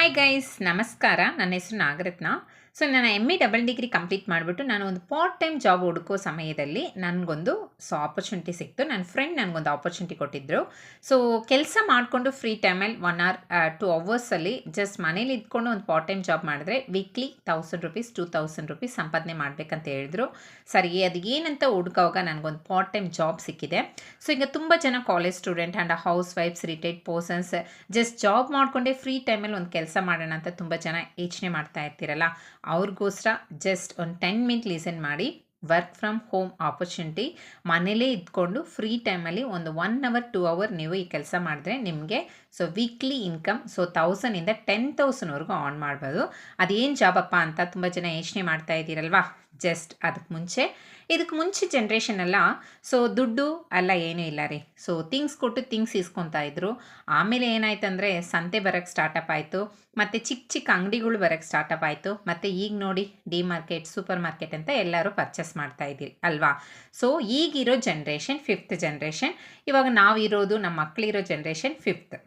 Hi guys, ನಮಸ್ಕಾರ. ನನ್ನ ಹೆಸರು ನಾಗರತ್ನ. ಸೊ ನಾನು ME ಡಬಲ್ ಡಿಗ್ರಿ ಕಂಪ್ಲೀಟ್ ಮಾಡಿಬಿಟ್ಟು ನಾನು ಒಂದು ಪಾರ್ಟ್ ಟೈಮ್ ಜಾಬ್ ಹುಡುಕೋ ಸಮಯದಲ್ಲಿ ನನಗೊಂದು ಆಪರ್ಚುನಿಟಿ ಸಿಕ್ತು. ನನ್ನ ಫ್ರೆಂಡ್ ನನಗೊಂದು ಆಪರ್ಚುನಿಟಿ ಕೊಟ್ಟಿದ್ದರು. ಸೊ ಕೆಲಸ ಮಾಡಿಕೊಂಡು ಫ್ರೀ ಟೈಮಲ್ಲಿ 1 hour 2 ಅವರ್ಸಲ್ಲಿ ಜಸ್ಟ್ ಮನೇಲಿ ಇದ್ಕೊಂಡು ಒಂದು ಪಾರ್ಟ್ ಟೈಮ್ ಜಾಬ್ ಮಾಡಿದ್ರೆ ವೀಕ್ಲಿ 1000 ರೂಪೀಸ್ 2000 ರೂಪೀಸ್ ಸಂಪಾದನೆ ಮಾಡಬೇಕಂತ ಹೇಳಿದ್ರು. ಸರಿ, ಅದು ಏನಂತ ಹುಡುಕುವಾಗ ನನಗೊಂದು ಪಾರ್ಟ್ ಟೈಮ್ ಜಾಬ್ ಸಿಕ್ಕಿದೆ. ಸೊ ಈಗ ತುಂಬ ಜನ college student and house wives, retired persons just job ಮಾಡಿಕೊಂಡೇ ಫ್ರೀ ಟೈಮಲ್ಲಿ ಒಂದು ಕೆಲಸ ಮಾಡೋಣ ಅಂತ ತುಂಬ ಜನ ಯೋಚನೆ ಮಾಡ್ತಾ ಇರ್ತೀರಲ್ಲ, ಅವ್ರಿಗೋಸ್ಕರ ಜಸ್ಟ್ ಒಂದು 10 ಮಿನಿಟ್ ಲಿಸನ್ ಮಾಡಿ. Work from home opportunity. ಮನೇಲೇ ಇದ್ಕೊಂಡು ಫ್ರೀ ಟೈಮಲ್ಲಿ ಒಂದು 1 hour 2 hour ನೀವು ಈ ಕೆಲಸ ಮಾಡಿದ್ರೆ ನಿಮಗೆ ವೀಕ್ಲಿ ಇನ್ಕಮ್ 1000ಇಂದ 10,000ವರೆಗೂ ಆನ್ ಮಾಡ್ಬೋದು. ಅದೇನು ಜಾಬಪ್ಪ ಅಂತ ತುಂಬ ಜನ ಯೋಚನೆ ಮಾಡ್ತಾ ಇದ್ದೀರಲ್ವಾ. ಜಸ್ಟ್ ಇದಕ್ಕೆ ಮುಂಚೆ ಜನ್ರೇಷನ್ ಎಲ್ಲ ದುಡ್ಡು ಎಲ್ಲ ಏನೂ ಇಲ್ಲ ರೀ. ಥಿಂಗ್ಸ್ ಕೊಟ್ಟು ಥಿಂಗ್ಸ್ ಇಸ್ಕೊತಾ ಇದ್ರು. ಆಮೇಲೆ ಏನಾಯ್ತಂದರೆ ಸಂತೆ ಬರೋಕ್ಕೆ ಸ್ಟಾರ್ಟಪ್ ಆಯಿತು, ಮತ್ತು ಚಿಕ್ಕ ಚಿಕ್ಕ ಅಂಗಡಿಗಳು ಬರೋಕ್ಕೆ ಸ್ಟಾರ್ಟಪ್ ಆಯಿತು. ಮತ್ತು ಈಗ ನೋಡಿ ಡಿ ಮಾರ್ಕೆಟ್, ಸೂಪರ್ ಮಾರ್ಕೆಟ್ ಅಂತ ಎಲ್ಲರೂ ಪರ್ಚೇಸ್ ಮಾಡ್ತಾ ಇದ್ದೀರಿ ಅಲ್ವಾ. ಈಗಿರೋ ಜನ್ರೇಷನ್ 5th ಜನ್ರೇಷನ್. ಇವಾಗ ನಾವಿರೋದು, ನಮ್ಮ ಮಕ್ಕಳಿರೋ ಜನ್ರೇಷನ್ 5th.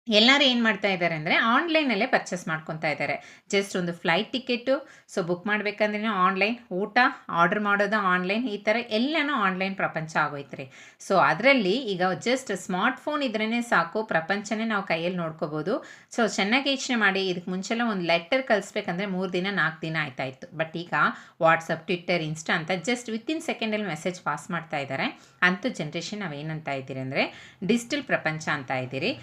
ಎಲ್ಲರೂ ಏನು ಮಾಡ್ತಾ ಇದ್ದಾರೆ ಅಂದರೆ ಆನ್ಲೈನಲ್ಲೇ ಪರ್ಚೇಸ್ ಮಾಡ್ಕೊತಾ ಇದ್ದಾರೆ. ಜಸ್ಟ್ ಒಂದು ಫ್ಲೈಟ್ ಟಿಕೆಟು ಬುಕ್ ಮಾಡಬೇಕಂದ್ರೆ ಆನ್ಲೈನ್, ಊಟ ಆರ್ಡರ್ ಮಾಡೋದು ಆನ್ಲೈನ್, ಈ ಥರ ಎಲ್ಲನೂ ಆನ್ಲೈನ್ ಪ್ರಪಂಚ ಆಗೋಯ್ತು ರೀ. ಅದರಲ್ಲಿ ಈಗ ಜಸ್ಟ್ ಸ್ಮಾರ್ಟ್ಫೋನ್ ಇದ್ರೇ ಸಾಕು, ಪ್ರಪಂಚನೇ ನಾವು ಕೈಯಲ್ಲಿ ನೋಡ್ಕೋಬೋದು. ಚೆನ್ನಾಗಿ ಯೋಚನೆ ಮಾಡಿ. ಇದಕ್ಕೆ ಮುಂಚೆಲ್ಲ ಒಂದು ಲೆಟರ್ ಕಳಿಸ್ಬೇಕಂದ್ರೆ 3 ದಿನ 4 ದಿನ ಆಯ್ತಾಯಿತ್ತು. ಬಟ್ ಈಗ ವಾಟ್ಸಪ್, ಟ್ವಿಟ್ಟರ್, ಇನ್ಸ್ಟಾ ಅಂತ ಜಸ್ಟ್ ವಿತಿನ್ ಸೆಕೆಂಡಲ್ಲಿ ಮೆಸೇಜ್ ಪಾಸ್ ಮಾಡ್ತಾ ಇದ್ದಾರೆ. ಅಂಥ ಜನ್ರೇಷನ್ ನಾವೇನಂತ ಇದ್ದೀರಿ ಅಂದರೆ ಡಿಜಿಟಲ್ ಪ್ರಪಂಚ ಅಂತ ಇದ್ದೀರಿ.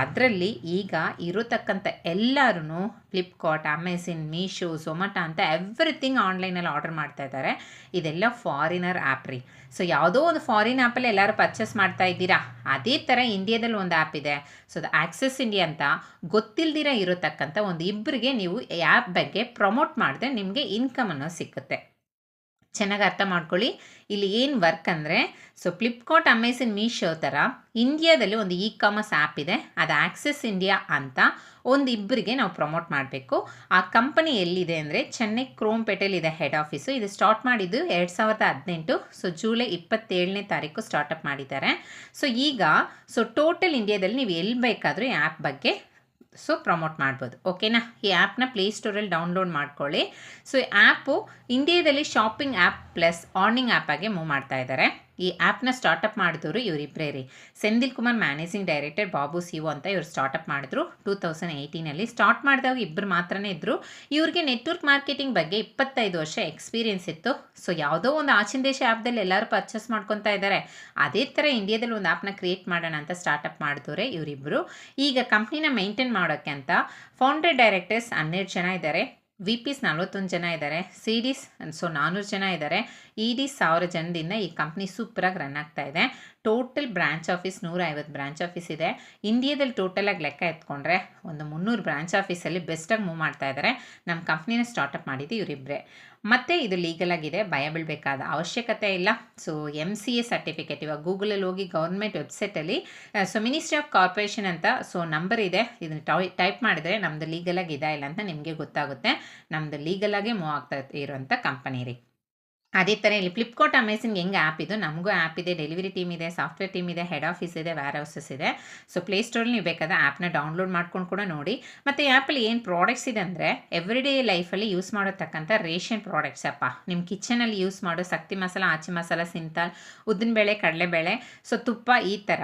ಅದರಲ್ಲಿ ಈಗ ಇರೋತಕ್ಕಂಥ ಎಲ್ಲರೂ ಫ್ಲಿಪ್ಕಾರ್ಟ್, ಅಮೆಝಾನ್, ಮೀಶೋ, ಝೊಮ್ಯಾಟೊ ಅಂತ ಎವ್ರಿಥಿಂಗ್ ಆನ್ಲೈನಲ್ಲಿ ಆರ್ಡರ್ ಮಾಡ್ತಾ ಇದ್ದಾರೆ. ಇದೆಲ್ಲ ಫಾರಿನರ್ ಆ್ಯಪ್ ರೀ. ಯಾವುದೋ ಒಂದು ಫಾರಿನ್ ಆ್ಯಪಲ್ಲಿ ಎಲ್ಲರೂ ಪರ್ಚೇಸ್ ಮಾಡ್ತಾ ಇದ್ದೀರಾ. ಅದೇ ಥರ ಇಂಡಿಯಾದಲ್ಲಿ ಒಂದು ಆ್ಯಪ್ ಇದೆ. ಅದು ಆಕ್ಸೆಸ್ ಇಂಡಿಯಾ ಅಂತ. ಗೊತ್ತಿಲ್ದಿರ ಇರೋತಕ್ಕಂಥ ಒಂದು ಇಬ್ಬರಿಗೆ ನೀವು ಈ ಆ್ಯಪ್ ಬಗ್ಗೆ ಪ್ರಮೋಟ್ ಮಾಡಿದ್ರೆ ನಿಮಗೆ ಇನ್ಕಮ್ ಅನ್ನೋದು ಸಿಕ್ಕುತ್ತೆ. ಚೆನ್ನಾಗಿ ಅರ್ಥ ಮಾಡ್ಕೊಳ್ಳಿ. ಇಲ್ಲಿ ಏನು ವರ್ಕ್ ಅಂದರೆ ಫ್ಲಿಪ್ಕಾರ್ಟ್, ಅಮೆಝಾನ್, ಮೀಶೋ ಥರ ಇಂಡಿಯಾದಲ್ಲಿ ಒಂದು ಕಾಮರ್ಸ್ ಆ್ಯಪ್ ಇದೆ. ಅದು ಆಕ್ಸೆಸ್ ಇಂಡಿಯಾ ಅಂತ. ಒಂದು ಇಬ್ಬರಿಗೆ ನಾವು ಪ್ರಮೋಟ್ ಮಾಡಬೇಕು. ಆ ಕಂಪನಿ ಎಲ್ಲಿದೆ ಅಂದರೆ ಚೆನ್ನೈ ಕ್ರೋಮ್ಪೇಟೆಯಲ್ಲಿದೆ ಹೆಡ್ ಆಫೀಸು. ಇದು ಸ್ಟಾರ್ಟ್ ಮಾಡಿದ್ದು 2018. ಜೂಲೈ 27ನೇ ತಾರೀಕು ಸ್ಟಾರ್ಟಪ್ ಮಾಡಿದ್ದಾರೆ. ಈಗ ಟೋಟಲ್ ಇಂಡಿಯಾದಲ್ಲಿ ನೀವು ಎಲ್ಲಿ ಬೇಕಾದರೂ ಈ ಆ್ಯಪ್ ಬಗ್ಗೆ ಪ್ರಮೋಟ್ ಮಾಡ್ಬೋದು. ಓಕೆನಾ. ಈ ಆ್ಯಪ್ನ ಪ್ಲೇಸ್ಟೋರಲ್ಲಿ ಡೌನ್ಲೋಡ್ ಮಾಡ್ಕೊಳ್ಳಿ. ಈ ಆ್ಯಪು ಇಂಡಿಯಾದಲ್ಲಿ ಶಾಪಿಂಗ್ ಆ್ಯಪ್ ಪ್ಲಸ್ ಅರ್ನಿಂಗ್ ಆ್ಯಪಾಗೆ ಮೂವ್ ಮಾಡ್ತಾ ಇದ್ದಾರೆ. ಈ ಆ್ಯಪ್ನ ಸ್ಟಾರ್ಟಪ್ ಮಾಡಿದವರು ಇವರಿಬ್ಬರೇ ರೀ. Senthil Kumar managing director, Babu CEO ಅಂತ ಇವರು ಸ್ಟಾರ್ಟಪ್ ಮಾಡಿದ್ರು 2018ನಲ್ಲಿ. ಸ್ಟಾರ್ಟ್ ಮಾಡಿದಾಗ ಇಬ್ಬರು ಮಾತ್ರನೇ ಇದ್ದರು. ಇವ್ರಿಗೆ ನೆಟ್ವರ್ಕ್ ಮಾರ್ಕೆಟಿಂಗ್ ಬಗ್ಗೆ 25 ವರ್ಷ ಎಕ್ಸ್ಪೀರಿಯನ್ಸ್ ಇತ್ತು. ಯಾವುದೋ ಒಂದು ಆಚಿನ ದೇಶ ಆ್ಯಪ್ದಲ್ಲಿ ಎಲ್ಲರೂ ಪರ್ಚೇಸ್ ಮಾಡ್ಕೊತಾ ಇದ್ದಾರೆ. ಅದೇ ಥರ ಇಂಡಿಯಾದಲ್ಲಿ ಒಂದು ಆ್ಯಪ್ನ ಕ್ರಿಯೇಟ್ ಮಾಡೋಣ ಅಂತ ಸ್ಟಾರ್ಟಪ್ ಮಾಡಿದವರೇ ಇವರಿಬ್ಬರು. ಈಗ ಕಂಪ್ನಿನ ಮೇಂಟೈನ್ ಮಾಡೋಕ್ಕೆ ಅಂತ ಫೌಂಡರ್ ಡೈರೆಕ್ಟರ್ಸ್ 12 ಜನ ಇದ್ದಾರೆ, VPs 41 ಜನ ಇದ್ದಾರೆ, CDs 400 ಜನ ಇದ್ದಾರೆ, EDs 1000 ಜನದಿಂದ ಈ ಕಂಪ್ನಿ ಸೂಪರಾಗಿ ರನ್ ಆಗ್ತಾ ಇದೆ. Total branch office 150 branch office ಇದೆ. ಇಂಡಿಯಾದಲ್ಲಿ ಟೋಟಲಾಗಿ ಲೆಕ್ಕ ಎತ್ಕೊಂಡ್ರೆ ಒಂದು 300 ಬ್ರಾಂಚ್ ಆಫೀಸಲ್ಲಿ ಬೆಸ್ಟಾಗಿ ಮೂವ್ ಮಾಡ್ತಾ ಇದ್ದಾರೆ. ನಮ್ಮ ಕಂಪ್ನಿನ ಸ್ಟಾರ್ಟಪ್ ಮಾಡಿದ್ದು ಇವರಿಬ್ಬರೇ. ಮತ್ತು ಇದು ಲೀಗಲ್ ಆಗಿದೆ, ಭಯ ಬೀಳಬೇಕಾದ ಅವಶ್ಯಕತೆ ಇಲ್ಲ. MCA certificate. ಇವಾಗ ಗೂಗಲಲ್ಲಿ ಹೋಗಿ ಗೌರ್ಮೆಂಟ್ ವೆಬ್ಸೈಟಲ್ಲಿ ಮಿನಿಸ್ಟ್ರಿ ಆಫ್ ಕಾರ್ಪೊರೇಷನ್ ಅಂತ ನಂಬರ್ ಇದೆ. ಇದನ್ನು ಟೈಪ್ ಮಾಡಿದ್ರೆ ನಮ್ಮದು ಲೀಗಲಾಗಿ ಇದೆ ಇಲ್ಲ ಅಂತ ನಿಮಗೆ ಗೊತ್ತಾಗುತ್ತೆ. ನಮ್ಮದು ಲೀಗಲಾಗೆ ಮೂವ್ ಆಗ್ತಾ ಇರೋಂಥ ಕಂಪನಿ ರೀ. ಅದೇ ಥರ ಇಲ್ಲಿ ಫ್ಲಿಪ್ಕಾರ್ಟ್, ಅಮೆಝಾನ್ಗೆ ಹೆಂಗೆ ಆ್ಯಪ್ ಇದು, ನಮಗೂ ಆ್ಯಪ್ ಇದೆ, ಡೆಲಿವರಿ ಟೀಮ್ ಇದೆ, ಸಾಫ್ಟ್ವೇರ್ ಟೀಮ್ ಇದೆ, ಹೆಡ್ ಆಫೀಸ್ ಇದೆ, ವೇರ್ ಹೌಸಸ್ ಇದೆ. ಪ್ಲೇಸ್ಟೋರಲ್ಲಿ ನೀವು ಬೇಕಾದ ಆ್ಯಪ್ನ ಡೌನ್ಲೋಡ್ ಮಾಡ್ಕೊಂಡು ಕೂಡ ನೋಡಿ. ಮತ್ತು ಈ ಆ್ಯಪಲ್ಲಿ ಏನು ಪ್ರಾಡಕ್ಟ್ಸ್ ಇದೆ ಅಂದರೆ ಎವ್ರಿಡೇ ಲೈಫಲ್ಲಿ ಯೂಸ್ ಮಾಡೋತಕ್ಕಂಥ ರೇಷನ್ ಪ್ರಾಡಕ್ಟ್ಸ್ ಅಪ್ಪ. ನಿಮ್ಮ ಕಿಚನಲ್ಲಿ ಯೂಸ್ ಮಾಡೋ ಶಕ್ತಿ ಮಸಾಲ, ಆಚಿ ಮಸಾಲ, ಸಿಂತಾಲ್, ಉದ್ದಿನಬೇಳೆ, ಕಡಲೆಬೇಳೆ, ತುಪ್ಪ, ಈ ಥರ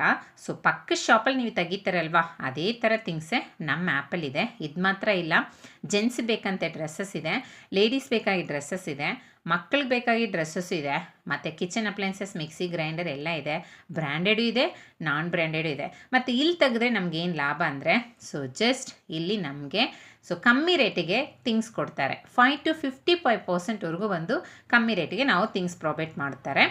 ಪಕ್ಕದ ಶಾಪಲ್ಲಿ ನೀವು ತೆಗಿತಾರಲ್ವಾ, ಅದೇ ಥರ ಥಿಂಗ್ಸೇ ನಮ್ಮ ಆ್ಯಪಲ್ಲಿದೆ. ಇದು ಮಾತ್ರ ಇಲ್ಲ, ಜೆಂಟ್ಸ್ ಬೇಕಂತೆ ಡ್ರೆಸ್ಸಸ್ ಇದೆ, ಲೇಡೀಸ್ ಬೇಕಾಗಿ ಡ್ರೆಸ್ಸಸ್ ಇದೆ, ಮಕ್ಕಳಿಗೆ ಬೇಕಾಗಿ ಡ್ರೆಸ್ಸಸ್ಸು ಇದೆ, ಮತ್ತು ಕಿಚನ್ ಅಪ್ಲೈನ್ಸಸ್, ಮಿಕ್ಸಿ ಗ್ರೈಂಡರ್ ಎಲ್ಲ ಇದೆ. ಬ್ರ್ಯಾಂಡೆಡು ಇದೆ, ನಾನ್ ಬ್ರ್ಯಾಂಡೆಡು ಇದೆ. ಮತ್ತು ಇಲ್ಲಿ ತೆಗೆದ್ರೆ ನಮಗೇನು ಲಾಭ ಅಂದರೆ ಜಸ್ಟ್ ಇಲ್ಲಿ ನಮಗೆ ಕಮ್ಮಿ ರೇಟಿಗೆ ಥಿಂಗ್ಸ್ ಕೊಡ್ತಾರೆ. 5 to 55% ಬಂದು ಕಮ್ಮಿ ರೇಟಿಗೆ ನಾವು ಥಿಂಗ್ಸ್ ಪ್ರೊವೈಡ್ ಮಾಡ್ತಾರೆ.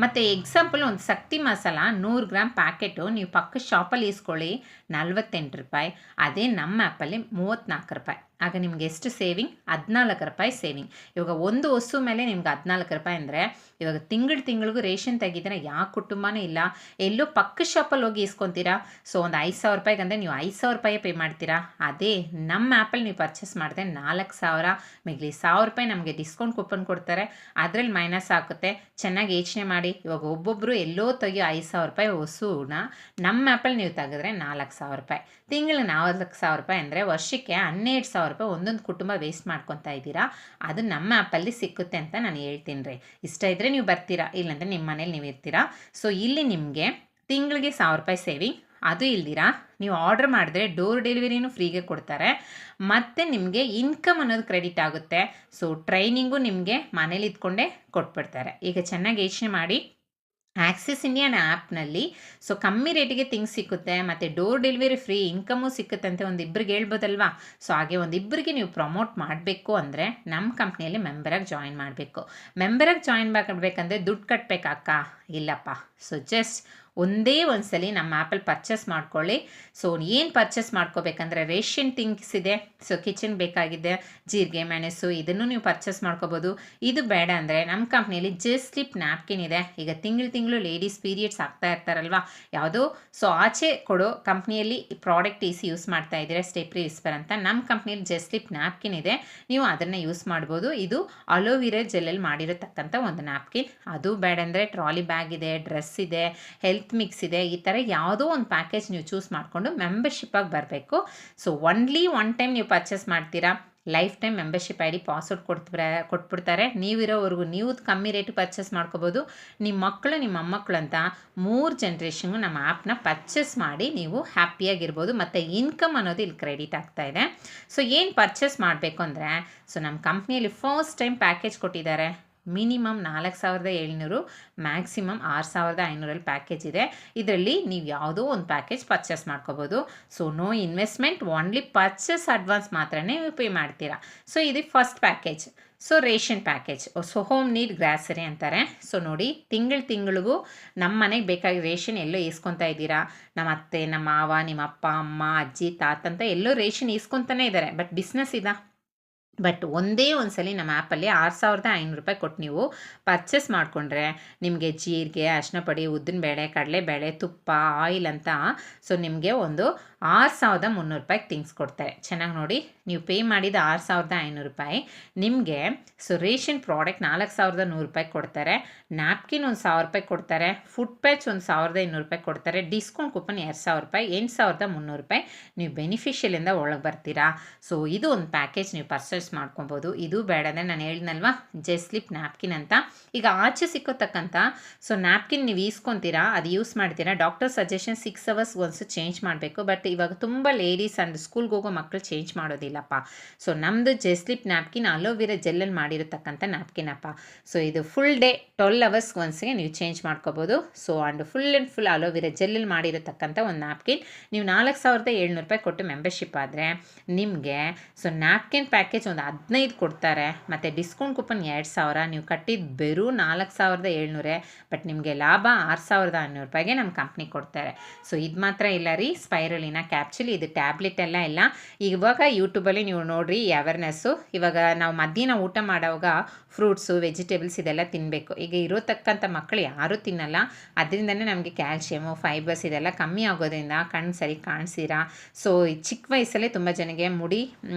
ಮತ್ತು ಎಕ್ಸಾಂಪಲ್ ಒಂದು ಶಕ್ತಿ ಮಸಾಲ 100 ಗ್ರಾಮ್ ಪ್ಯಾಕೆಟು ನೀವು ಪಕ್ಕದ ಶಾಪಲ್ಲಿ ಇಸ್ಕೊಳ್ಳಿ 48 ರೂಪಾಯಿ. ಅದೇ ನಮ್ಮ ಆ್ಯಪಲ್ಲಿ 34 ರೂಪಾಯಿ. ಆಗ ನಿಮ್ಗೆ ಎಷ್ಟು ಸೇವಿಂಗ್? 14 ರೂಪಾಯಿ ಸೇವಿಂಗ್. ಇವಾಗ ಒಂದು ವಸ್ತು ಮೇಲೆ ನಿಮ್ಗೆ 14 ರೂಪಾಯಿ ಅಂದರೆ ಇವಾಗ ತಿಂಗಳಿಗೂ ರೇಷನ್ ತೆಗಿತೀರ ಯಾವ ಕುಟುಂಬನೂ ಇಲ್ಲ. ಎಲ್ಲೋ ಪಕ್ಕ ಶಾಪಲ್ಲಿ ಹೋಗಿ ಇಸ್ಕೊತೀರಾ. ಸೊ ಒಂದು 5,000 ರೂಪಾಯಿಗಂದರೆ ನೀವು 5,000 ರೂಪಾಯಿ ಪೇ ಮಾಡ್ತೀರಾ. ಅದೇ ನಮ್ಮ ಆ್ಯಪಲ್ಲಿ ನೀವು ಪರ್ಚೇಸ್ ಮಾಡಿದ್ರೆ 4,000 ಮಿಗಲಿ 1,000 ರೂಪಾಯಿ ನಮಗೆ ಡಿಸ್ಕೌಂಟ್ ಕೂಪನ್ ಕೊಡ್ತಾರೆ. ಅದರಲ್ಲಿ ಮೈನಸ್ ಆಗುತ್ತೆ. ಚೆನ್ನಾಗಿ ಯೋಚನೆ ಮಾಡಿ. ಇವಾಗ ಒಬ್ಬೊಬ್ಬರು ಎಲ್ಲೋ ತೆಗಿಯೋ 5,000 ರೂಪಾಯಿ ವಸೂನ ನಮ್ಮ ಆ್ಯಪಲ್ಲಿ ನೀವು ತೆಗೆದ್ರೆ 4,000 ರೂಪಾಯಿ. ತಿಂಗಳಿಗೆ 4,000 ರೂಪಾಯಿ ಅಂದರೆ ವರ್ಷಕ್ಕೆ 12,000 ರೂಪಾಯಿ ಒಂದೊಂದು ಕುಟುಂಬ ವೇಸ್ಟ್ ಮಾಡ್ಕೊತಾ ಇದ್ದೀರಾ. ಅದು ನಮ್ಮ ಆ್ಯಪಲ್ಲಿ ಸಿಕ್ಕುತ್ತೆ ಅಂತ ನಾನು ಹೇಳ್ತೀನಿ ರೀ. ಇಷ್ಟ ಇದ್ದರೆ ನೀವು ಬರ್ತೀರಾ, ಇಲ್ಲಾಂದರೆ ನಿಮ್ಮ ಮನೇಲಿ ನೀವು ಇರ್ತೀರಾ. ಸೊ ಇಲ್ಲಿ ನಿಮಗೆ ತಿಂಗಳಿಗೆ 1,000 ರೂಪಾಯಿ ಸೇವಿಂಗ್. ಅದು ಇಲ್ದಿರಾ ನೀವು ಆರ್ಡ್ರ್ ಮಾಡಿದ್ರೆ ಡೋರ್ ಡೆಲಿವರಿನೂ ಫ್ರೀಗೆ ಕೊಡ್ತಾರೆ. ಮತ್ತು ನಿಮಗೆ ಇನ್ಕಮ್ ಅನ್ನೋದು ಕ್ರೆಡಿಟ್ ಆಗುತ್ತೆ. ಸೊ ಟ್ರೈನಿಂಗು ನಿಮಗೆ ಮನೇಲಿ ಇದ್ಕೊಂಡೇ ಕೊಟ್ಬಿಡ್ತಾರೆ. ಈಗ ಚೆನ್ನಾಗಿ ಯೋಚನೆ ಮಾಡಿ. ಆಕ್ಸಿಸ್ ಇಂಡಿಯನ್ ಆ್ಯಪ್ನಲ್ಲಿ ಸೊ ಕಮ್ಮಿ ರೇಟಿಗೆ ಥಿಂಗ್ಸ್ ಸಿಕ್ಕುತ್ತೆ ಮತ್ತು ಡೋರ್ ಡೆಲಿವರಿ ಫ್ರೀ, ಇನ್ಕಮು ಸಿಕ್ಕುತ್ತೆ ಅಂತ ಒಂದಿಬ್ಬರಿಗೆ ಹೇಳ್ಬೋದಲ್ವಾ. ಸೊ ಹಾಗೆ ಒಂದಿಬ್ಬರಿಗೆ ನೀವು ಪ್ರಮೋಟ್ ಮಾಡಬೇಕು ಅಂದರೆ ನಮ್ಮ ಕಂಪ್ನಿಯಲ್ಲಿ ಮೆಂಬರಾಗಿ ಜಾಯಿನ್ ಮಾಡಬೇಕು. ಮೆಂಬರಾಗಿ ಜಾಯಿನ್ ಮಾಡಬೇಕಂದ್ರೆ ದುಡ್ಡು ಕಟ್ಟಬೇಕಾಕ್ಕ? ಇಲ್ಲಪ್ಪ. ಸೊ ಜಸ್ಟ್ ಒಂದೇ ಒಂದು ಸಲ ನಮ್ಮ ಆ್ಯಪಲ್ಲಿ ಪರ್ಚೇಸ್ ಮಾಡ್ಕೊಳ್ಳಿ. ಸೊ ಏನು ಪರ್ಚೇಸ್ ಮಾಡ್ಕೋಬೇಕಂದ್ರೆ ರೇಷನ್ ಥಿಂಗ್ಸ್ ಇದೆ. ಸೊ ಕಿಚನ್ ಬೇಕಾಗಿದೆ, ಜೀರಿಗೆ, ಮೆಣಸು, ಇದನ್ನು ನೀವು ಪರ್ಚೇಸ್ ಮಾಡ್ಕೋಬೋದು. ಇದು ಬೇಡ ಅಂದರೆ ನಮ್ಮ ಕಂಪ್ನಿಯಲ್ಲಿ ಜಸ್ಟ್ ಸ್ಲಿಪ್ ನ್ಯಾಪ್ಕಿನ್ ಇದೆ. ಈಗ ತಿಂಗಳು ಲೇಡೀಸ್ ಪೀರಿಯಡ್ಸ್ ಆಗ್ತಾ ಇರ್ತಾರಲ್ವ, ಯಾವುದೋ ಸೊ ಆಚೆ ಕೊಡೋ ಕಂಪ್ನಿಯಲ್ಲಿ ಪ್ರಾಡಕ್ಟ್ ಯೂಸ್ ಮಾಡ್ತಾ ಇದ್ದೀರಾ ಸ್ಟೆಪ್ರಿ ವಿಸ್ಪರ್ ಅಂತ, ನಮ್ಮ ಕಂಪ್ನಿಯಲ್ಲಿ ಜಸ್ಟ್ ಸ್ಲಿಪ್ ನ್ಯಾಪ್ಕಿನ್ ಇದೆ. ನೀವು ಅದನ್ನು ಯೂಸ್ ಮಾಡ್ಬೋದು. ಇದು ಅಲೋವಿರಾ ಜೆಲ್ಲಲ್ಲಿ ಮಾಡಿರತಕ್ಕಂಥ ಒಂದು ನ್ಯಾಪ್ಕಿನ್. ಅದು ಬೇಡ ಅಂದರೆ ಟ್ರಾಲಿ ಬ್ಯಾಗ್ ಇದೆ, ಡ್ರೆಸ್ ಇದೆ, ಹೆಲ್ತ್ ಮಿಕ್ಸ್ ಇದೆ. ಈ ಥರ ಯಾವುದೋ ಒಂದು ಪ್ಯಾಕೇಜ್ ನೀವು ಚೂಸ್ ಮಾಡಿಕೊಂಡು ಮೆಂಬರ್ಶಿಪ್ಪಾಗಿ ಬರಬೇಕು. ಸೊ ಒನ್ಲಿ ಒನ್ ಟೈಮ್ ನೀವು ಪರ್ಚೇಸ್ ಮಾಡ್ತೀರಾ, life time membership ID password ಕೊಟ್ಬಿಡ್ತಾರೆ. ನೀವಿರೋವರೆಗೂ ನೀವು ಕಮ್ಮಿ ರೇಟು ಪರ್ಚೇಸ್ ಮಾಡ್ಕೋಬೋದು. ನಿಮ್ಮ ಮಕ್ಕಳು, ನಿಮ್ಮ ಮೊಮ್ಮಕ್ಕಳು ಅಂತ 3 ಜನ್ರೇಷನ್ಗೂ ನಮ್ಮ ಆ್ಯಪ್ನ ಪರ್ಚೇಸ್ ಮಾಡಿ ನೀವು ಹ್ಯಾಪಿಯಾಗಿರ್ಬೋದು. ಮತ್ತು ಇನ್ಕಮ್ ಅನ್ನೋದು ಇಲ್ಲಿ ಕ್ರೆಡಿಟ್ ಆಗ್ತಾ ಇದೆ. ಸೊ ಏನು ಪರ್ಚೇಸ್ ಮಾಡಬೇಕು ಅಂದರೆ, ಸೊ ನಮ್ಮ ಕಂಪ್ನಿಯಲ್ಲಿ ಫಸ್ಟ್ ಟೈಮ್ ಪ್ಯಾಕೇಜ್ ಕೊಟ್ಟಿದ್ದಾರೆ. ಮಿನಿಮಮ್ 4,700, ಮ್ಯಾಕ್ಸಿಮಮ್ 6,500 ಪ್ಯಾಕೇಜ್ ಇದೆ. ಇದರಲ್ಲಿ ನೀವು ಯಾವುದೋ ಒಂದು ಪ್ಯಾಕೇಜ್ ಪರ್ಚೇಸ್ ಮಾಡ್ಕೋಬೋದು. So no investment, only purchase advance ಮಾತ್ರ ನೀವು ಪೇ ಮಾಡ್ತೀರಾ. ಸೊ ಇದು first package. So ration package, so home need grocery ಅಂತಾರೆ. ಸೊ ನೋಡಿ, ತಿಂಗಳಿಗೂ ನಮ್ಮ ಮನೆಗೆ ಬೇಕಾಗಿ ರೇಷನ್ ಎಲ್ಲೋ ಇಸ್ಕೊತಾ ಇದ್ದೀರಾ. ನಮ್ಮ ಅತ್ತೆ, ನಮ್ಮ ಮಾವ, ನಿಮ್ಮ ಅಪ್ಪ ಅಮ್ಮ, ಅಜ್ಜಿ ತಾತ ಅಂತ ಎಲ್ಲೋ ರೇಷನ್ ಇಸ್ಕೊತಾನೆ ಇದ್ದಾರೆ. ಬಟ್ ಬಿಸ್ನೆಸ್ ಇದೆ. ಬಟ್ ಒಂದೇ ಒಂದು ಸಲ ನಮ್ಮ ಆ್ಯಪಲ್ಲಿ 6,500 ರೂಪಾಯಿ ಕೊಟ್ಟು ನೀವು ಪರ್ಚೇಸ್ ಮಾಡಿಕೊಂಡ್ರೆ ನಿಮಗೆ ಜೀರಿಗೆ, ಅರಿಶಿನ ಪುಡಿ, ಉದ್ದಿನಬೇಳೆ, ಕಡಲೆಬೇಳೆ, ತುಪ್ಪ, ಆಯಿಲ್ ಅಂತ ಸೊ ನಿಮಗೆ ಒಂದು 6,300 ರೂಪಾಯಿಗೆ ಥಿಂಗ್ಸ್ ಕೊಡ್ತಾರೆ. ಚೆನ್ನಾಗಿ ನೋಡಿ, ನೀವು ಪೇ ಮಾಡಿದ 6,500 ರೂಪಾಯಿ ನಿಮಗೆ ಸೊ ರೇಷನ್ ಪ್ರಾಡಕ್ಟ್ 4,100 ರೂಪಾಯಿ ಕೊಡ್ತಾರೆ. ನ್ಯಾಪ್ಕಿನ್ ಒಂದು 1,000 ರೂಪಾಯಿ ಕೊಡ್ತಾರೆ. ಫುಡ್ ಪ್ಯಾಚ್ ಒಂದು 1,200 ರೂಪಾಯಿ ಕೊಡ್ತಾರೆ. ಡಿಸ್ಕೌಂಟ್ ಕೂಪನ್ 2,000 ರೂಪಾಯಿ, 8,300 ರೂಪಾಯಿ ನೀವು ಬೆನಿಫಿಷಿಯಲಿಂದ ಒಳಗೆ ಬರ್ತೀರಾ. ಸೊ ಇದು ಒಂದು ಪ್ಯಾಕೇಜ್ ನೀವು ಪರ್ಚೇಸ್ ಮಾಡ್ಕೊಬೋದು. ಇದು ಬೇಡ ಅಂದರೆ ನಾನು ಹೇಳಿದ್ನಲ್ವಾ ಜಸ್ಟ್ ಸ್ಲಿಪ್ ನ್ಯಾಪ್ಕಿನ್ ಅಂತ. ಈಗ ಆಚೆ ಸಿಕ್ಕೋತಕ್ಕಂಥ ಸೊ ನ್ಯಾಪ್ಕಿನ್ ನೀವು ಈಸ್ಕೊತೀರಾ, ಅದು ಯೂಸ್ ಮಾಡ್ತೀರಾ. Doctor suggestion 6 hours once change ಮಾಡಬೇಕು. ಬಟ್ ಇವಾಗ ತುಂಬ ಲೇಡೀಸ್ ಆ್ಯಂಡ್ ಸ್ಕೂಲ್ಗೆ ಹೋಗೋ ಮಕ್ಕಳು ಚೇಂಜ್ ಮಾಡೋದಿಲ್ಲಪ್ಪ. ಸೊ ನಮ್ಮದು ಜಸ್ಟ್ ಸ್ಲಿಪ್ ನ್ಯಾಪ್ಕಿನ್ ಅಲೋವಿರಾ ಜೆಲ್ಲಲ್ಲಿ ಮಾಡಿರತಕ್ಕಂಥ ನ್ಯಾಪ್ಕಿನ್ ಅಪ್ಪ. ಸೊ ಇದು ಫುಲ್ ಡೇ 12 hours ಒನ್ಸ್ಗೆ ನೀವು ಚೇಂಜ್ ಮಾಡ್ಕೋಬೋದು. ಸೊ ಆ್ಯಂಡ್ ಫುಲ್ ಅಲೋವಿರಾ ಜೆಲ್ಲಲ್ಲಿ ಮಾಡಿರತಕ್ಕಂಥ ಒಂದು ನ್ಯಾಪ್ಕಿನ್ ನೀವು 4,700 ರೂಪಾಯಿ ಕೊಟ್ಟು ಮೆಂಬರ್ಶಿಪ್ ಆದರೆ ನಿಮಗೆ ಸೊ ನ್ಯಾಪ್ಕಿನ್ ಪ್ಯಾಕೇಜ್ ಒಂದು 15 ಕೊಡ್ತಾರೆ. ಮತ್ತು ಡಿಸ್ಕೌಂಟ್ ಕೂಪನ್ 2,000. ನೀವು ಕಟ್ಟಿದ್ದು ಬೆರೂ 4,700. ಬಟ್ ನಿಮಗೆ ಲಾಭ 6,500 ರೂಪಾಯಿಗೆ ನಮ್ಮ ಕಂಪ್ನಿ ಕೊಡ್ತಾರೆ. ಸೊ ಇದು ಮಾತ್ರ ಇಲ್ಲ ರೀ, ಸ್ಪೈರುಲಿನಾ ಕ್ಯಾಪ್ಸುಲ್, ಇದು ಟ್ಯಾಬ್ಲೆಟ್ ಎಲ್ಲ ಇಲ್ಲ. ಇವಾಗ ಯೂಟ್ಯೂಬಲ್ಲಿ ನೀವು ನೋಡಿರಿ ಅವೇರ್ನೆಸ್ಸು. ಇವಾಗ ನಾವು ಮಧ್ಯಾಹ್ನ ಊಟ ಮಾಡೋವಾಗ ಫ್ರೂಟ್ಸು, ವೆಜಿಟೇಬಲ್ಸ್ ಇದೆಲ್ಲ ತಿನ್ನಬೇಕು. ಈಗ ಇರೋತಕ್ಕಂಥ ಮಕ್ಕಳು ಯಾರೂ ತಿನ್ನಲ್ಲ. ಅದರಿಂದನೇ ನಮಗೆ ಕ್ಯಾಲ್ಶಿಯಮು, ಫೈಬರ್ಸ್ ಇದೆಲ್ಲ ಕಮ್ಮಿ ಆಗೋದ್ರಿಂದ ಕಣ್ಣು ಸರಿ ಕಾಣಿಸಿರಾ. ಸೊ ಚಿಕ್ಕ ವಯಸ್ಸಲ್ಲೇ ತುಂಬ ಜನಗೆ ಮುಡಿ,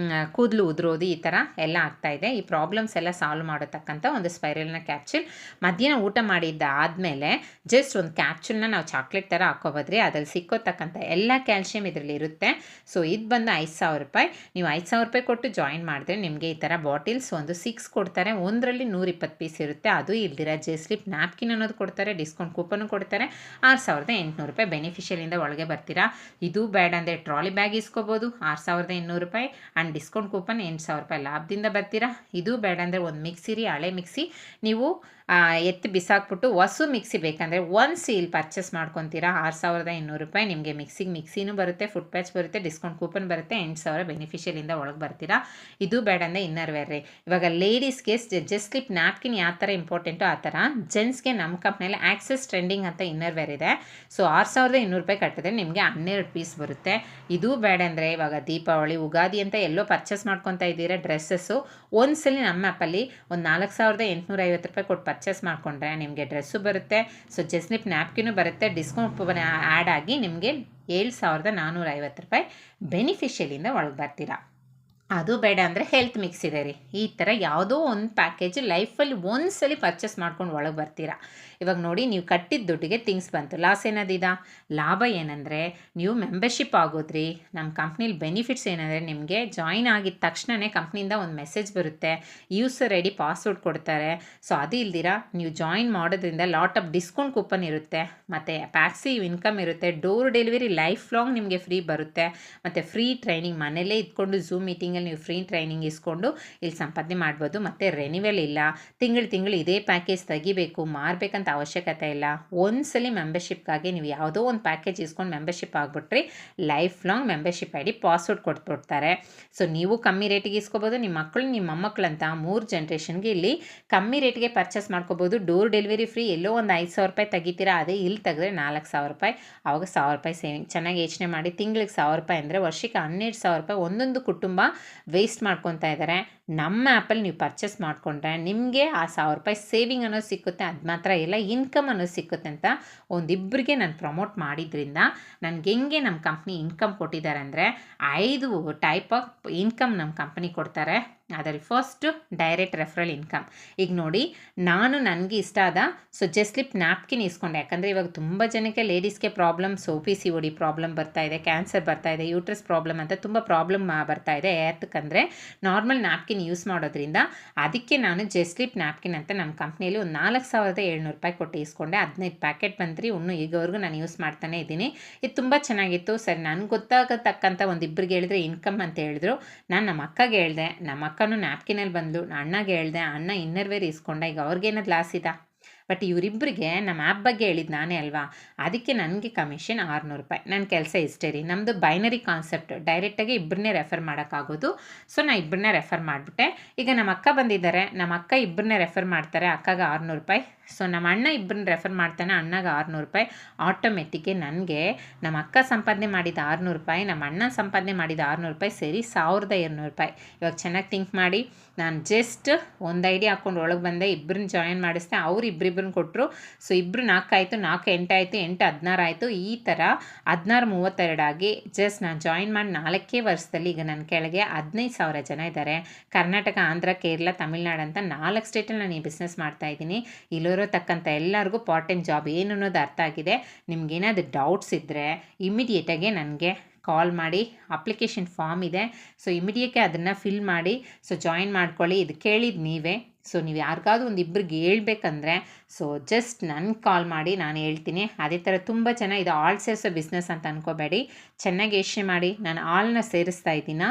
ಕೂದಲು ಉದುರೋದು ಈ ಥರ ಎಲ್ಲ ಆಗ್ತಾಯಿದೆ. ಈ ಪ್ರಾಬ್ಲಮ್ಸ್ ಎಲ್ಲ ಸಾಲ್ವ್ ಮಾಡತಕ್ಕಂಥ ಒಂದು ಸ್ಪೈರಲ್ನ ಕ್ಯಾಪ್ಸುಲ್. ಮಧ್ಯಾಹ್ನ ಊಟ ಮಾಡಿದ್ದ ಆದಮೇಲೆ ಜಸ್ಟ್ ಒಂದು ಕ್ಯಾಪ್ಸುಲ್ನ ನಾವು ಚಾಕ್ಲೇಟ್ ಥರ ಹಾಕೋಬೋದ್ರಿ. ಅದ್ರಲ್ಲಿ ಸಿಕ್ಕೋತಕ್ಕಂಥ ಎಲ್ಲ ಕ್ಯಾಲ್ಶಿಯಮ್ ಇದರಲ್ಲಿ ಇರುತ್ತೆ. ಸೊ ಇದು ಬಂದು 5,000 ರೂಪಾಯಿ. ನೀವು 5,000 ರೂಪಾಯಿ ಕೊಟ್ಟು ಜಾಯಿನ್ ಮಾಡಿದ್ರೆ ನಿಮಗೆ ಈ ಥರ ಬಾಟಿಲ್ಸ್ ಒಂದು 6 ಕೊಡ್ತಾರೆ. ಒಂದರಲ್ಲಿ 120 ಪೀಸ್ ಇರುತ್ತೆ. ಅದು ಇಲ್ದಿರ ಜಸ್ಟ್ ಸ್ಲಿಪ್ ನ್ಯಾಪ್ಕಿನ್ ಅನ್ನೋದು ಕೊಡ್ತಾರೆ. ಡಿಸ್ಕೌಂಟ್ ಕೂಪನ್ನು ಕೊಡ್ತಾರೆ. 6,800 ರೂಪಾಯಿ ಬೆನಿಫಿಷಿಯಲಿಂದ ಒಳಗೆ ಬರ್ತೀರಾ. ಇದು ಬೇಡ ಅಂದರೆ ಟ್ರಾಲಿ ಬ್ಯಾಗ್ ಇಸ್ಕೋಬೋದು 6,800 ರೂಪಾಯಿ ಆ್ಯಂಡ್ ಡಿಸ್ಕೌಂಟ್ ಕೂಪನ್ 8,000 ರೂಪಾಯಿ ಲಾಭದಿಂದ ಬರ್ತೀರಾ. ಇದು ಬೇಡ ಅಂದರೆ ಒಂದು ಮಿಕ್ಸಿ ರೀ, ಹಳೆ ಮಿಕ್ಸಿ ನೀವು ಎತ್ತಿ ಬಿಸಾಕ್ಬಿಟ್ಟು ಹೊಸ ಮಿಕ್ಸಿ ಬೇಕಂದರೆ ಒಂದು ಸೀಲ್ ಪರ್ಚೇಸ್ ಮಾಡ್ಕೊತೀರಾ. 6,800 ರೂಪಾಯಿ ನಿಮಗೆ ಮಿಕ್ಸಿನೂ ಬರುತ್ತೆ, ಫುಡ್ ಪ್ಯಾಚ್ ಬರುತ್ತೆ, ಡಿಸ್ಕೌಂಟ್ ಕೂಪನ್ ಬರುತ್ತೆ, 8,000 ಬೆನಿಫಿಷಿಯಲಿಂದ ಒಳಗೆ ಬರ್ತೀರಾ. ಇದು ಬೇಡ ಅಂದರೆ ಇನ್ನರ್ ವೇರ್ ರೀ. ಇವಾಗ ಲೇಡೀಸ್ಗೆ ಜಸ್ಟ್ ಸ್ಲಿಪ್ ನ್ಯಾಪ್ಕಿನ್ ಯಾವ ಥರ ಇಂಪಾರ್ಟೆಂಟು ಆ ಥರ ಜೆಂಟ್ಸ್ಗೆ ನಮ್ಮ ಕಂಪ್ನಿಯಲ್ಲಿ ಆಕ್ಸೆಸ್ ಟ್ರೆಂಡಿಂಗ್ ಅಂತ ಇನ್ನರ್ ವೇರ್ ಇದೆ. ಸೊ 6,200 ರೂಪಾಯಿ ಕಟ್ಟಿದ್ರೆ ನಿಮಗೆ 12 ಪೀಸ್ ಬರುತ್ತೆ. ಇದು ಬೇಡ ಅಂದರೆ ಇವಾಗ ದೀಪಾವಳಿ, ಉಗಾದಿ ಅಂತ ಎಲ್ಲೋ ಪರ್ಚೇಸ್ ಮಾಡ್ಕೊತಾ ಇದ್ದೀರಾ, ಡ್ರೆಸ್ಸಸ್ಸು ಒಂದ್ಸಲಿ ನಮ್ಮ ಆ್ಯಪಲ್ಲಿ ಒಂದು 4850 ರೂಪಾಯಿ ಕೊಟ್ಟು ಪರ್ಚೇಸ್ ಮಾಡಿಕೊಂಡ್ರೆ ನಿಮಗೆ ಡ್ರೆಸ್ಸು ಬರುತ್ತೆ. ಸೊ ಜಸ್ನಿಪ್ ನ್ಯಾಪ್ಕಿನೂ ಬರುತ್ತೆ. ಡಿಸ್ಕೌಂಟ್ ಆ್ಯಡ್ ಆಗಿ ನಿಮಗೆ 7450 ರೂಪಾಯಿ ಬೆನಿಫಿಷಿಯಲಿಂದ ಒಳಗೆ ಬರ್ತೀರಾ. ಅದು ಬೇಡ ಅಂದರೆ ಹೆಲ್ತ್ ಮಿಕ್ಸ್ ಇದೆ ರೀ. ಈ ಥರ ಯಾವುದೋ ಒಂದು ಪ್ಯಾಕೇಜ್ ಲೈಫಲ್ಲಿ ಒಂದ್ಸಲಿ ಪರ್ಚೇಸ್ ಮಾಡ್ಕೊಂಡು ಒಳಗೆ ಬರ್ತೀರಾ. ಇವಾಗ ನೋಡಿ, ನೀವು ಕಟ್ಟಿದ ದುಡ್ಡಿಗೆ ಥಿಂಗ್ಸ್ ಬಂತು. ಲಾಸ್ ಏನಾದಿದಾ? ಲಾಭ ಏನಂದರೆ ನೀವು ಮೆಂಬರ್ಶಿಪ್ ಆಗೋದ್ರಿ. ನಮ್ಮ ಕಂಪ್ನಿಲಿ ಬೆನಿಫಿಟ್ಸ್ ಏನಂದರೆ ನಿಮಗೆ ಜಾಯಿನ್ ಆಗಿದ ತಕ್ಷಣವೇ ಕಂಪ್ನಿಯಿಂದ ಒಂದು ಮೆಸೇಜ್ ಬರುತ್ತೆ, ಯೂಸರ್ ಐ ಡಿ ಪಾಸ್ವರ್ಡ್ ಕೊಡ್ತಾರೆ. ಸೊ ಅದು ಇಲ್ದಿರ ನೀವು ಜಾಯಿನ್ ಮಾಡೋದ್ರಿಂದ ಲಾಟ್ ಆಫ್ ಡಿಸ್ಕೌಂಟ್ ಕೂಪನ್ ಇರುತ್ತೆ, ಮತ್ತು ಪ್ಯಾಕ್ಸಿವ್ ಇನ್ಕಮ್ ಇರುತ್ತೆ, ಡೋರ್ ಡೆಲಿವರಿ ಲೈಫ್ ಲಾಂಗ್ ನಿಮಗೆ ಫ್ರೀ ಬರುತ್ತೆ, ಮತ್ತು ಫ್ರೀ ಟ್ರೈನಿಂಗ್ ಮನೇಲೇ ಇದ್ಕೊಂಡು ಝೂಮ್ ಮೀಟಿಂಗಲ್ಲಿ ನೀವು ಫ್ರೀ ಟ್ರೈನಿಂಗ್ ಇಸ್ಕೊಂಡು ಇಲ್ಲಿ ಸಂಪಾದನೆ ಮಾಡ್ಬೋದು. ಮತ್ತು ರೆನ್ಯುವಲ್ ಇಲ್ಲ, ತಿಂಗಳು ಇದೇ ಪ್ಯಾಕೇಜ್ ತೆಗಿಬೇಕು ಮಾರಬೇಕಂತ ಅವಶ್ಯಕತೆ ಇಲ್ಲ. ಒಂದ್ಸಲಿ ಮೆಂಬರ್ಶಿಪ್ಗಾಗಿ ನೀವು ಯಾವುದೋ ಒಂದು ಪ್ಯಾಕೇಜ್ ಇಸ್ಕೊಂಡು ಮೆಂಬರ್ಶಿಪ್ ಆಗಿಬಿಟ್ರಿ, life long membership I D password ಕೊಟ್ಬಿಡ್ತಾರೆ. ಸೊ ನೀವು ಕಮ್ಮಿ ರೇಟಿಗೆ ಇಸ್ಕೋಬೋದು, ನಿಮ್ಮ ಮಕ್ಕಳು ನಿಮ್ಮ ಮೊಮ್ಮಕ್ಕಳಂತ 3 ಜನ್ರೇಷನ್ಗೆ ಇಲ್ಲಿ ಕಮ್ಮಿ ರೇಟಿಗೆ ಪರ್ಚೇಸ್ ಮಾಡ್ಕೋಬೋದು. Door delivery free. ಎಲ್ಲೋ ಒಂದು 5000 ರೂಪಾಯಿ ತೆಗಿತೀರಾ, ಅದೇ ಇಲ್ಲಿ ತೆಗೆದ್ರೆ 4000 ರೂಪಾಯಿ, ಆವಾಗ 1000 ರೂಪಾಯಿ ಸೇವಿಂಗ್. ಚೆನ್ನಾಗಿ ಯೋಚನೆ ಮಾಡಿ, ತಿಂಗಳಿಗೆ 1000 ರೂಪಾಯಿ ಅಂದರೆ ವರ್ಷಕ್ಕೆ 12,000 ರೂಪಾಯಿ ಒಂದೊಂದು ಕುಟುಂಬ ವೇಸ್ಟ್ ಮಾಡ್ಕೊತಾ ಇದ್ದಾರೆ. ನಮ್ಮ ಆ್ಯಪಲ್ಲಿ ನೀವು ಪರ್ಚೇಸ್ ಮಾಡಿಕೊಂಡ್ರೆ ನಿಮಗೆ ಆ 1000 ರೂಪಾಯಿ ಸೇವಿಂಗ್ ಅನ್ನೋದು ಸಿಕ್ಕುತ್ತೆ. ಅದು ಮಾತ್ರ ಇಲ್ಲ, ಇನ್ಕಮ್ ಅನ್ನೋದು ಸಿಕ್ಕುತ್ತೆ ಅಂತ ಒಂದಿಬ್ಬರಿಗೆ ನಾನು ಪ್ರಮೋಟ್ ಮಾಡಿದ್ರಿಂದ ನನಗೆ ಹೆಂಗೆ ನಮ್ಮ ಕಂಪ್ನಿ ಇನ್ಕಮ್ ಕೊಟ್ಟಿದ್ದಾರೆ ಅಂದರೆ 5 ಟೈಪ್ ಆಫ್ ಇನ್ಕಮ್ ನಮ್ಮ ಕಂಪ್ನಿ ಕೊಡ್ತಾರೆ. ಅದರಲ್ಲಿ ಫಸ್ಟು ಡೈರೆಕ್ಟ್ ರೆಫರಲ್ ಇನ್ಕಮ್. ಈಗ ನೋಡಿ, ನಾನು ನನಗೆ ಇಷ್ಟ ಆದ ಸೊ ಜಸ್ಟ್ಲಿಪ್ ನ್ಯಾಪ್ಕಿನ್ ಇಸ್ಕೊಂಡೆ. ಯಾಕಂದರೆ ಇವಾಗ ತುಂಬ ಜನಕ್ಕೆ ಲೇಡೀಸ್ಗೆ ಪ್ರಾಬ್ಲಮ್ಸ್, PCOD ಪ್ರಾಬ್ಲಮ್ ಬರ್ತಾ ಇದೆ, ಕ್ಯಾನ್ಸರ್ ಬರ್ತಾ ಇದೆ, ಯೂಟ್ರಸ್ ಪ್ರಾಬ್ಲಮ್ ಅಂತ ತುಂಬ ಪ್ರಾಬ್ಲಮ್ ಬರ್ತಾ ಇದೆ. ಯಾತಕ್ಕಂದರೆ ನಾರ್ಮಲ್ ನ್ಯಾಪ್ಕಿನ್ ಯೂಸ್ ಮಾಡೋದ್ರಿಂದ. ಅದಕ್ಕೆ ನಾನು ಜಸ್ಟ್ಲಿಪ್ ನ್ಯಾಪ್ಕಿನ್ ಅಂತ ನಮ್ಮ ಕಂಪ್ನಿಯಲ್ಲಿ ಒಂದು 4700 ರೂಪಾಯಿ ಕೊಟ್ಟು ಇಸ್ಕೊಂಡೆ. 15 ಪ್ಯಾಕೆಟ್ ಬಂದ್ರಿ. ಇನ್ನೂ ಈಗವರೆಗೂ ನಾನು ಯೂಸ್ ಮಾಡ್ತಾನೆ ಇದ್ದೀನಿ. ಇದು ತುಂಬ ಚೆನ್ನಾಗಿತ್ತು. ಸರಿ, ನನಗೆ ಗೊತ್ತಾಗತಕ್ಕಂಥ ಒಂದಿಬ್ಬರಿಗೆ ಹೇಳಿದ್ರೆ ಇನ್ಕಮ್ ಅಂತ ಹೇಳಿದ್ರು. ನಾನು ನಮ್ಮ ಅಕ್ಕಗೆ ಹೇಳಿದೆ, ನಮ್ಮ ಅಕ್ಕನೂ ನ್ಯಾಪ್ಕಿನಲ್ಲಿ ಬಂದು ಅಣ್ಣಗೆ ಹೇಳಿದೆ, ಅಣ್ಣ ಇನ್ನರ್ ವೇರ್ ಇಸ್ಕೊಂಡ. ಈಗ ಅವ್ರಿಗೇನದು ಲಾಸ್ ಇದೆ. ಬಟ್ ಇವರಿಬ್ಬರಿಗೆ ನಮ್ಮ ಆ್ಯಪ್ ಬಗ್ಗೆ ಹೇಳಿದ್ದು ನಾನೇ ಅಲ್ವಾ, ಅದಕ್ಕೆ ನನಗೆ ಕಮಿಷನ್ 600 ರೂಪಾಯಿ. ನನ್ನ ಕೆಲಸ ಇಷ್ಟೇ ರೀ. ನಮ್ಮದು ಬೈನರಿ ಕಾನ್ಸೆಪ್ಟ್, ಡೈರೆಕ್ಟಾಗಿ ಇಬ್ಬರನ್ನೇ ರೆಫರ್ ಮಾಡೋಕ್ಕಾಗೋದು. ಸೊ ನಾನು ಇಬ್ಬರನ್ನೇ ರೆಫರ್ ಮಾಡಿಬಿಟ್ಟೆ. ಈಗ ನಮ್ಮ ಅಕ್ಕ ಬಂದಿದ್ದಾರೆ, ನಮ್ಮ ಅಕ್ಕ ಇಬ್ಬರನ್ನೇ ರೆಫರ್ ಮಾಡ್ತಾರೆ, ಅಕ್ಕಗೆ 600 ರೂಪಾಯಿ. ಸೊ ನಮ್ಮ ಅಣ್ಣ ಇಬ್ಬರನ್ನ ರೆಫರ್ ಮಾಡ್ತಾನೆ, ಅಣ್ಣಗೆ 600 ರೂಪಾಯಿ. ಆಟೋಮೆಟಿಕ್ಕೆ ನನಗೆ ನಮ್ಮ ಅಕ್ಕ ಸಂಪಾದನೆ ಮಾಡಿದ 600 ರೂಪಾಯಿ, ನಮ್ಮ ಅಣ್ಣ ಸಂಪಾದನೆ ಮಾಡಿದ 600 ರೂಪಾಯಿ ಸೇರಿ 1200 ರೂಪಾಯಿ. ಇವಾಗ ಚೆನ್ನಾಗಿ ಥಿಂಕ್ ಮಾಡಿ, ನಾನು ಜಸ್ಟ್ ಒಂದು ಐಡಿ ಹಾಕ್ಕೊಂಡು ಒಳಗೆ ಬಂದೆ, ಇಬ್ಬರನ್ನ ಜಾಯಿನ್ ಮಾಡಿಸ್ದೆ, ಅವ್ರು ಇಬ್ಬರಿಬ್ಬರನ್ನ ಕೊಟ್ಟರು. ಸೊ ಇಬ್ಬರು 4 ಆಯಿತು, 4 8 ಆಯಿತು, 8 16 ಆಯಿತು. ಈ ಥರ 16 32 ಆಗಿ ಜಸ್ಟ್ ನಾನು ಜಾಯಿನ್ ಮಾಡಿ 4 ವರ್ಷದಲ್ಲಿ ಈಗ ನನ್ನ ಕೆಳಗೆ 15,000 ಜನ ಇದ್ದಾರೆ. ಕರ್ನಾಟಕ, ಆಂಧ್ರ, ಕೇರಳ, ತಮಿಳ್ನಾಡು ಅಂತ 4 ಸ್ಟೇಟಲ್ಲಿ ನಾನು ಈ ಬಿಸ್ನೆಸ್ ಮಾಡ್ತಾಯಿದ್ದೀನಿ. ಇಲ್ಲಿರೋ ತಕ್ಕಂಥ ಎಲ್ಲರಿಗೂ ಪಾರ್ಟ್ ಟೈಮ್ ಜಾಬ್ ಏನು ಅನ್ನೋದು ಅರ್ಥ ಆಗಿದೆ. ನಿಮ್ಗೇನಾದ್ರು ಡೌಟ್ಸ್ ಇದ್ದರೆ ಇಮಿಡಿಯೇಟಾಗಿ ನನಗೆ ಕಾಲ್ ಮಾಡಿ. ಅಪ್ಲಿಕೇಶನ್ ಫಾರ್ಮ್ ಇದೆ, ಸೊ ಇಮಿಡಿಯೇಟ್ಗೆ ಅದನ್ನು ಫಿಲ್ ಮಾಡಿ. ಸೊ ಜಾಯಿನ್ ಮಾಡ್ಕೊಳ್ಳಿ. ಇದು ಕೇಳಿದ್ದು ನೀವೇ. ಸೊ ನೀವು ಯಾರಿಗಾದ್ರೂ ಒಂದು ಇಬ್ಬರಿಗೆ ಹೇಳ್ಬೇಕಂದ್ರೆ ಸೊ ಜಸ್ಟ್ ನನಗೆ ಕಾಲ್ ಮಾಡಿ, ನಾನು ಹೇಳ್ತೀನಿ. ಅದೇ ಥರ ತುಂಬ ಜನ ಇದು ಆಲ್ ಸೇರಿಸೋ ಬಿಸ್ನೆಸ್ ಅಂತ ಅಂದ್ಕೋಬೇಡಿ. ಚೆನ್ನಾಗಿ ಯೋಚನೆ ಮಾಡಿ. ನಾನು ಆಲ್ನ ಸೇರಿಸ್ತಾ ಇದ್ದೀನ,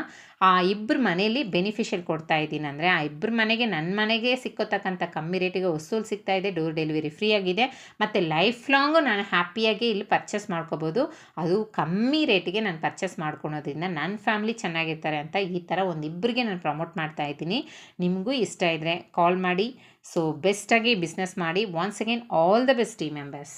ಆ ಇಬ್ಬರು ಮನೇಲಿ ಬೆನಿಫಿಷಿಯಲ್ ಕೊಡ್ತಾ ಇದ್ದೀನಿ ಅಂದರೆ ಆ ಇಬ್ಬರು ಮನೆಗೆ, ನನ್ನ ಮನೆಗೆ ಸಿಕ್ಕೋತಕ್ಕಂಥ ಕಮ್ಮಿ ರೇಟಿಗೆ ವಸ್ತೂಲು ಸಿಗ್ತಾ ಇದೆ, ಡೋರ್ ಡೆಲಿವರಿ ಫ್ರೀ ಆಗಿದೆ, ಮತ್ತು ಲೈಫ್ ಲಾಂಗು ನಾನು ಹ್ಯಾಪಿಯಾಗಿ ಇಲ್ಲಿ ಪರ್ಚೇಸ್ ಮಾಡ್ಕೋಬೋದು. ಅದು ಕಮ್ಮಿ ರೇಟಿಗೆ ನಾನು ಪರ್ಚೇಸ್ ಮಾಡ್ಕೊಳೋದ್ರಿಂದ ನನ್ನ ಫ್ಯಾಮಿಲಿ ಚೆನ್ನಾಗಿರ್ತಾರೆ ಅಂತ ಈ ಥರ ಒಂದಿಬ್ಬರಿಗೆ ನಾನು ಪ್ರಮೋಟ್ ಮಾಡ್ತಾ ಇದ್ದೀನಿ. ನಿಮಗೂ ಇಷ್ಟ ಇದ್ದರೆ ಕಾಲ್ ಮಾಡಿ. ಸೊ ಬೆಸ್ಟಾಗಿ ಬಿಸ್ನೆಸ್ ಮಾಡಿ. Once again all the best team members.